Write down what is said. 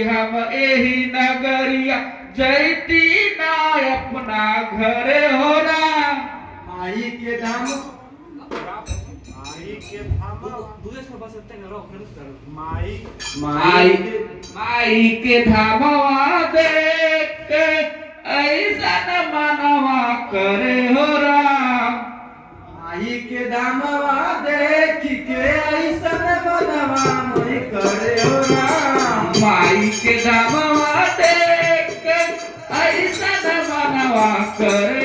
कि हम यही नगरिया जैती ना अपना घर हो राम। माई के धाम माई माई के धामवा देख के ऐसा न मनवा करे हो राम। माई के धामवा देख के ऐसन मनवा मोहि करे हो राम। माई के धामवा देख के ऐसा न मनवा करे